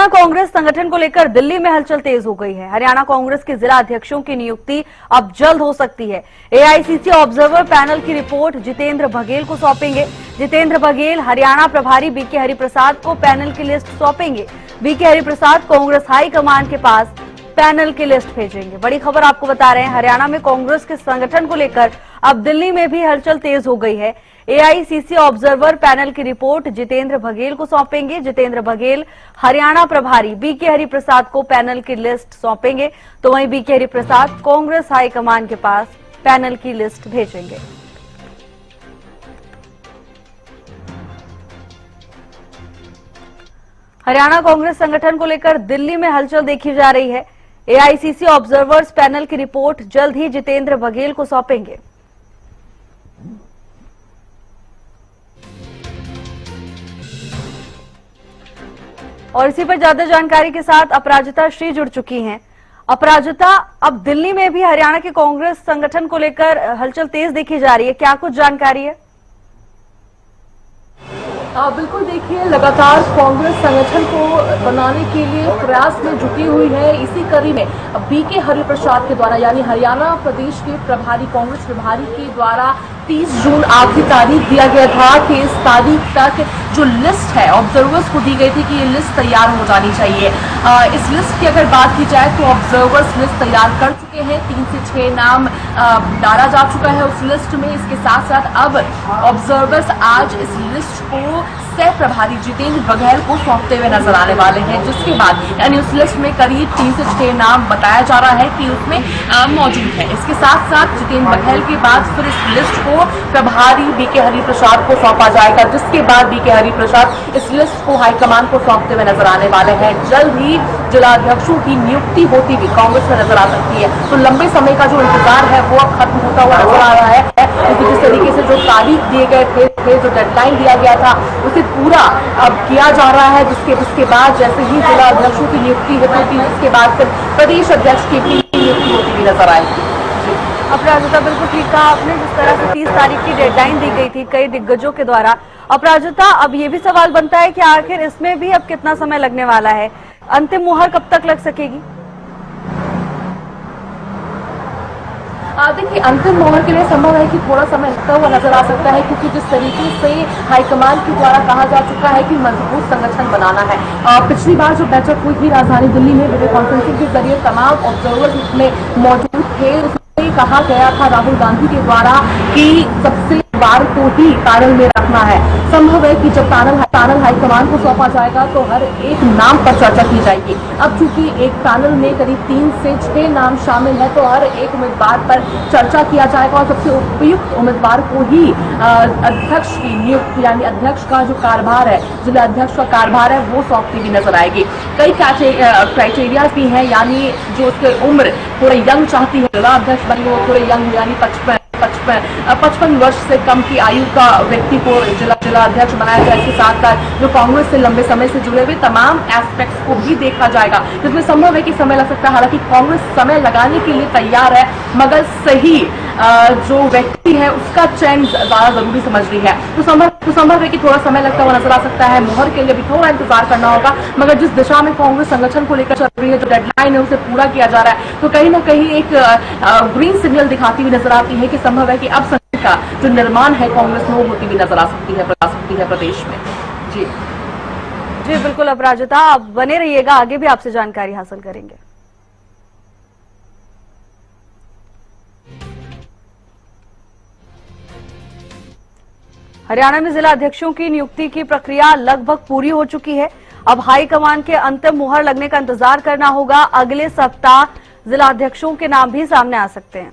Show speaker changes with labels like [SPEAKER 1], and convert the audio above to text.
[SPEAKER 1] हरियाणा कांग्रेस संगठन को लेकर दिल्ली में हलचल तेज हो गई है। हरियाणा कांग्रेस के जिला अध्यक्षों की नियुक्ति अब जल्द हो सकती है। एआईसीसी ऑब्जर्वर पैनल की रिपोर्ट जितेंद्र बघेल को सौंपेंगे। जितेंद्र बघेल हरियाणा प्रभारी बीके हरिप्रसाद को पैनल की लिस्ट सौंपेंगे। बीके हरिप्रसाद कांग्रेस हाईकमान के पास पैनल की लिस्ट भेजेंगे। बड़ी खबर आपको बता रहे हैं, हरियाणा में कांग्रेस के संगठन को लेकर अब दिल्ली में भी हलचल तेज हो गई है। एआईसीसी ऑब्जर्वर पैनल की रिपोर्ट जितेंद्र बघेल को सौंपेंगे। जितेंद्र बघेल हरियाणा प्रभारी बीके हरिप्रसाद को पैनल की लिस्ट सौंपेंगे, तो वहीं बीके हरिप्रसाद कांग्रेस हाईकमान के पास पैनल की लिस्ट भेजेंगे। हरियाणा कांग्रेस संगठन को लेकर दिल्ली में हलचल देखी जा रही है। एआईसीसी ऑब्जर्वर्स पैनल की रिपोर्ट जल्द ही जितेंद्र बघेल को सौंपेंगे। और इसी पर ज्यादा जानकारी के साथ अपराजिता श्री जुड़ चुकी हैं। अपराजिता, अब दिल्ली में भी हरियाणा के कांग्रेस संगठन को लेकर हलचल तेज देखी जा रही है, क्या कुछ जानकारी है?
[SPEAKER 2] बिल्कुल, देखिए लगातार कांग्रेस संगठन को बनाने के लिए प्रयास में जुटी हुई है। इसी कड़ी में बीके हरिप्रसाद के द्वारा यानी हरियाणा प्रदेश के प्रभारी कांग्रेस प्रभारी के द्वारा 30 जून आखिरी तारीख दिया गया था कि इस तारीख तक जो लिस्ट है ऑब्जर्वर्स को दी गई थी कि ये लिस्ट तैयार हो जानी चाहिए। इस लिस्ट की अगर बात की जाए तो ऑब्जर्वर्स लिस्ट तैयार कर चुके हैं। 3 से 6 नाम डाला जा चुका है उस लिस्ट में। इसके साथ साथ अब ऑब्जर्वर्स आज इस लिस्ट को सह प्रभारी जितेंद्र बघेल को सौंपते हुए नजर आने वाले हैं, जिसके बाद यानी उस लिस्ट में करीब 3 से 6 नाम बताया जा रहा है कि उसमें मौजूद है। इसके साथ साथ जितेंद्र बघेल के बाद फिर इस लिस्ट को प्रभारी बीके हरिप्रसाद को सौंपा जाएगा, जिसके बाद बीके हरिप्रसाद इस लिस्ट को हाईकमान को सौंपते हुए नजर आने वाले हैं। जल्द ही जिलाध्यक्षों की नियुक्ति होती हुई कांग्रेस में नजर आ सकती है। तो लंबे समय का जो इंतजार है वो अब खत्म होता हुआ नजर आ रहा है, क्योंकि जिस तरीके से जो तारीख दिए गए थे, जो डेडलाइन दिया गया था, उसे पूरा अब किया जा रहा है। जिसके बाद जैसे ही जिला अध्यक्षों की नियुक्ति होती है, उसके बाद फिर प्रदेश अध्यक्ष की भी नियुक्ति होती हुई नजर आएगी।
[SPEAKER 1] अपराजिता, बिल्कुल ठीक कहा आपने। जिस तरह से 30 तारीख की डेडलाइन दी गई थी कई दिग्गजों के द्वारा, अपराजिता अब ये भी सवाल बनता है कि आखिर इसमें भी अब कितना समय लगने वाला है? अंतिम मुहर कब तक लग सकेगी?
[SPEAKER 2] देखिए, अंतिम मोहर के लिए संभव है कि थोड़ा समय लगता हुआ नजर आ सकता है, क्योंकि जिस तरीके से हाईकमान के द्वारा कहा जा चुका है कि मजबूत संगठन बनाना है। पिछली बार जो बैठक हुई थी राजधानी दिल्ली में वीडियो कॉन्फ्रेंसिंग के जरिए तमाम ऑब्जर्वर्स उसमें मौजूद थे। उसमें कहा गया था राहुल गांधी के द्वारा कि सबसे बार को ही पैनल में रखना है। संभव है कि जब पैनल हाईकमान को सौंपा जाएगा तो हर एक नाम पर चर्चा की जाएगी। अब चूंकि एक पैनल में करीब 3 से 6 नाम शामिल है, तो हर एक उम्मीदवार पर चर्चा किया जाएगा और सबसे उपयुक्त उम्मीदवार को ही अध्यक्ष की नियुक्ति यानी अध्यक्ष का जो कार्यभार है, जिला अध्यक्ष का कार्यभार है, वो सौंपती हुई नजर आएगी। कई क्राइटेरिया भी हैं, यानी जो उसकी उम्र थोड़े यंग चाहती है जिला अध्यक्ष बनी हो, थोड़े यंग यानी 55 वर्ष से कम की आयु का व्यक्ति को जिला अध्यक्ष बनाया जाए। इसके साथ साथ जो कांग्रेस से लंबे समय से जुड़े हुए तमाम एस्पेक्ट्स को भी देखा जाएगा, जिसमें संभव है कि समय लग सकता है। हालांकि कांग्रेस समय लगाने के लिए तैयार है, मगर सही जो व्यक्ति है उसका चयन ज्यादा जरूरी समझ रही है। तो संभव है कि थोड़ा समय लगता हुआ नजर आ सकता है। मोहर के लिए भी थोड़ा इंतजार करना होगा, मगर जिस दिशा में कांग्रेस संगठन को लेकर चल रही है, जो डेडलाइन है उसे पूरा किया जा रहा है, तो कहीं ना कहीं एक ग्रीन सिग्नल दिखाती हुई नजर आती है कि संभव है कि अब संगठन का जो निर्माण है कांग्रेस में वो होती हुई नजर आ सकती है प्रदेश में। जी
[SPEAKER 1] बिल्कुल अपराजिता, आप बने रहिएगा, आगे भी आपसे जानकारी हासिल करेंगे। हरियाणा में जिला अध्यक्षों की नियुक्ति की प्रक्रिया लगभग पूरी हो चुकी है। अब हाईकमान के अंतिम मुहर लगने का इंतजार करना होगा। अगले सप्ताह जिला अध्यक्षों के नाम भी सामने आ सकते हैं।